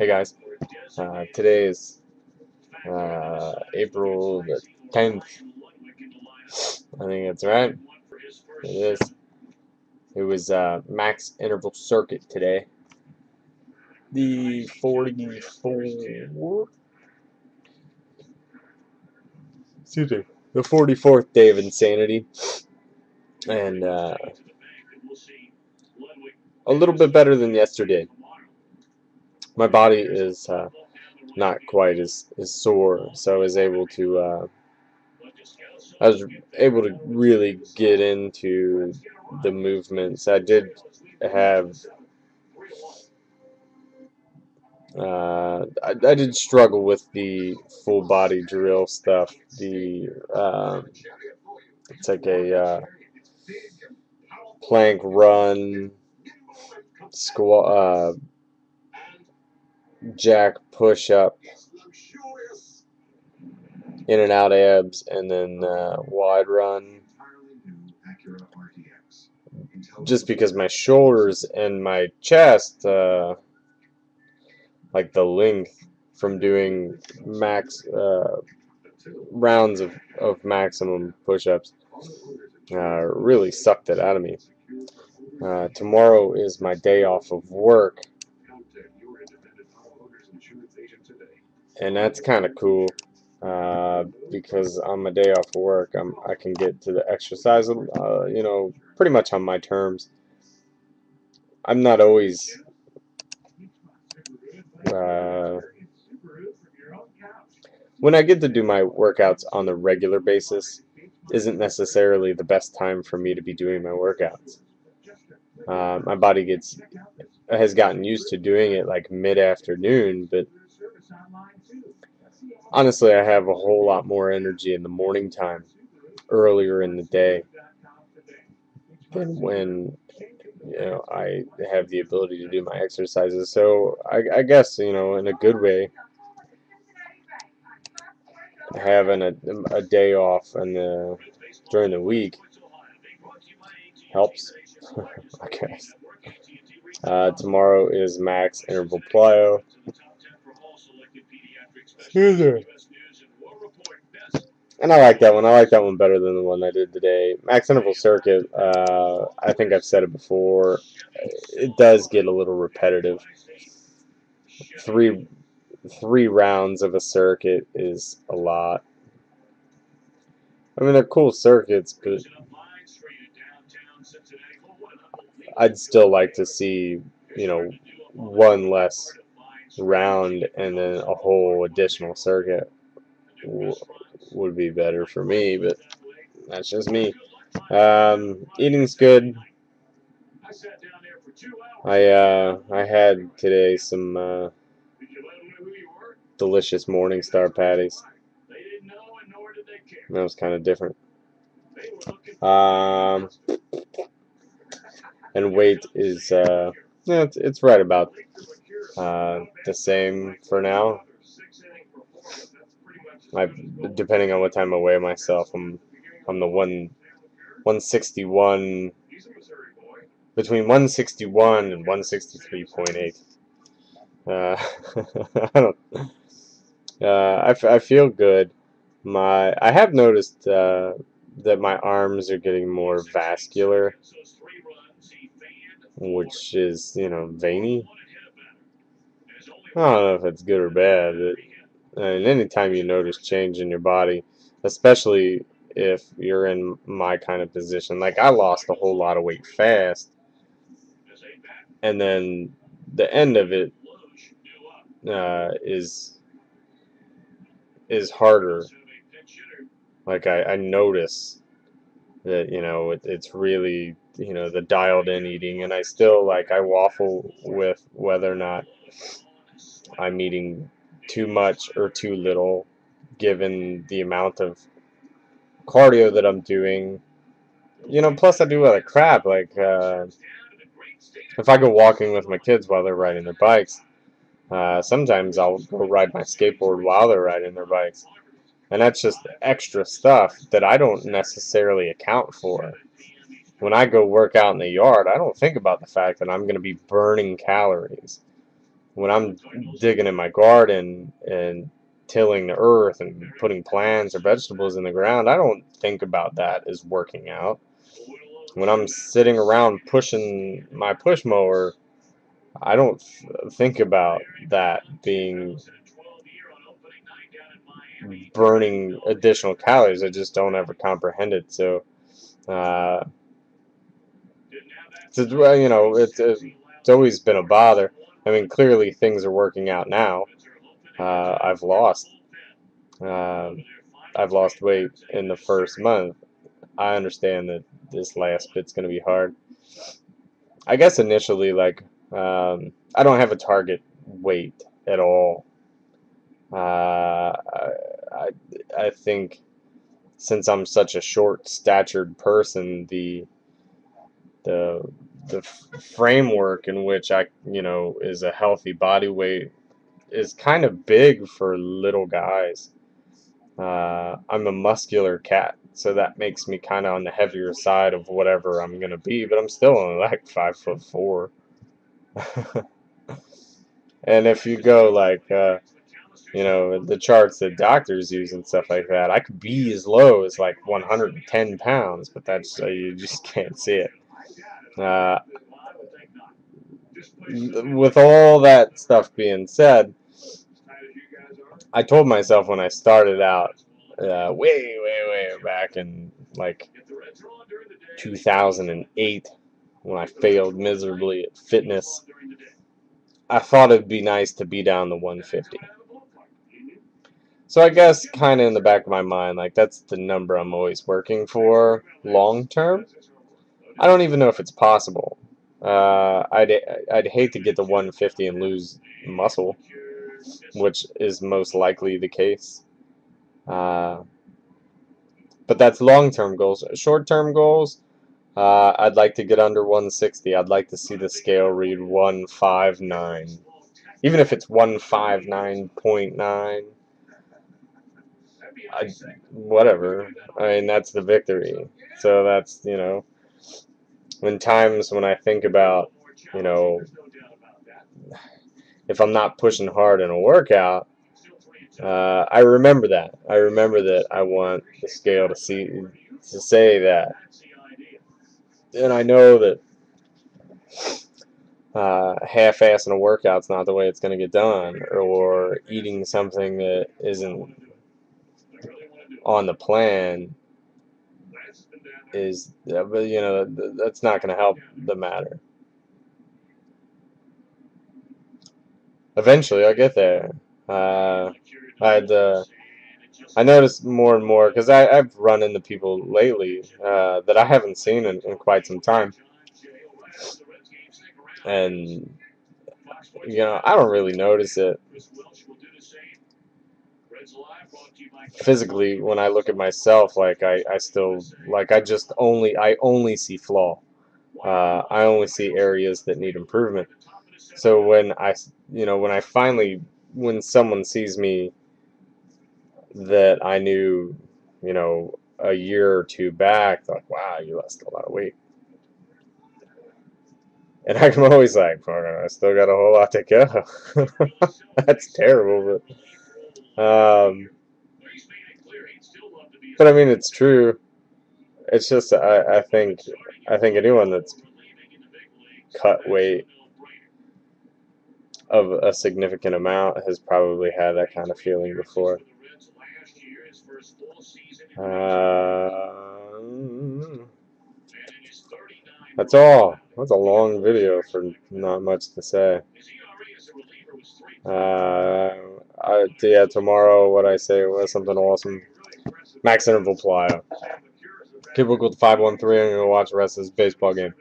Hey guys, today is April the 10th. I think that's right. It is. It was max interval circuit today. The 44. Excuse me. The 44th day of insanity, and a little bit better than yesterday. My body is not quite as sore, so I was able to really get into the movements. I did have I did struggle with the full body drill stuff. It's like a plank run, squat, jack push up, in and out abs, and then wide run. Just because my shoulders and my chest, like the length from doing max rounds of maximum push-ups, really sucked it out of me. Tomorrow is my day off of work, and that's kind of cool because on my day off of work, I can get to the exercise, pretty much on my terms. I'm not always when I get to do my workouts on the regular basis, isn't necessarily the best time for me to be doing my workouts. My body has gotten used to doing it like mid-afternoon, but honestly, I have a whole lot more energy in the morning time, earlier in the day, than when I have the ability to do my exercises. So I guess in a good way, having a day off during the week helps. I guess. Tomorrow is max interval plyo. And I like that one. I like that one better than the one I did today. Max interval circuit, I think I've said it before, it does get a little repetitive. Three rounds of a circuit is a lot. I mean, they're cool circuits, but I'd still like to see, one less round and then a whole additional circuit would be better for me, but that's just me. Eating's good. I had today some delicious Morningstar patties. That was kind of different. And weight is it's right about the same for now. Depending on what time I weigh myself, I'm the 161, between 161 and 163.8. I don't. I feel good. I have noticed that my arms are getting more vascular, which is veiny. I don't know if it's good or bad, but anytime you notice change in your body, especially if you're in my kind of position, like I lost a whole lot of weight fast, and then the end of it is harder. Like I notice that it's really the dialed in eating, and I still I waffle with whether or not I'm eating too much or too little, given the amount of cardio that I'm doing. Plus I do other crap, like if I go walking with my kids while they're riding their bikes, sometimes I'll go ride my skateboard while they're riding their bikes. And that's just extra stuff that I don't necessarily account for. When I go work out in the yard, I don't think about the fact that I'm going to be burning calories. when I'm digging in my garden and tilling the earth and putting plants or vegetables in the ground, I don't think about that as working out. When I'm sitting around pushing my push mower, I don't think about that being burning additional calories. I just don't ever comprehend it. So, uh, well, you know, it's always been a bother. I mean, clearly things are working out now. Uh, I've lost, uh, I've lost weight in the first month. I understand that this last bit's gonna be hard. I guess initially, like, I don't have a target weight at all. I think since I'm such a short-statured person, the the framework in which is a healthy body weight is kind of big for little guys. I'm a muscular cat, so that makes me kind of on the heavier side of whatever I'm gonna be, but I'm still only like 5'4". And if you go like the charts that doctors use and stuff like that, I could be as low as like 110 pounds, but that's you just can't see it. Uh, with all that stuff being said, I told myself when I started out, way back in like 2008, when I failed miserably at fitness, I thought it'd be nice to be down to 150. So I guess kind of in the back of my mind, like that's the number I'm always working for long term. I don't even know if it's possible. I'd hate to get to 150 and lose muscle, which is most likely the case. Uh, but that's long-term goals. Short-term goals, I'd like to get under 160. I'd like to see the scale read 159. Even if it's 159.9, whatever. I mean, that's the victory. So that's, when times when I think about, you know, if I'm not pushing hard in a workout, I remember that. I remember that I want the scale to say that. And I know that half-assing a workout's not the way it's going to get done, or eating something that isn't on the plan is, that's not going to help the matter. Eventually, I'll get there. I'd I notice more and more because I've run into people lately that I haven't seen in quite some time, and I don't really notice it physically when I look at myself. Like I still like I only see flaw. I only see areas that need improvement. So when someone sees me that I knew, a year or two back, they're like, wow, you lost a lot of weight. And I'm always like, fuck, I still got a whole lot to go. That's terrible, but I mean, it's true. It's just I think anyone that's cut weight of a significant amount has probably had that kind of feeling before. That's all. That's a long video for not much to say. Yeah, tomorrow what I say was something awesome. Max interval plyo. Kid Wiggle 513. I'm gonna watch the rest of this baseball game.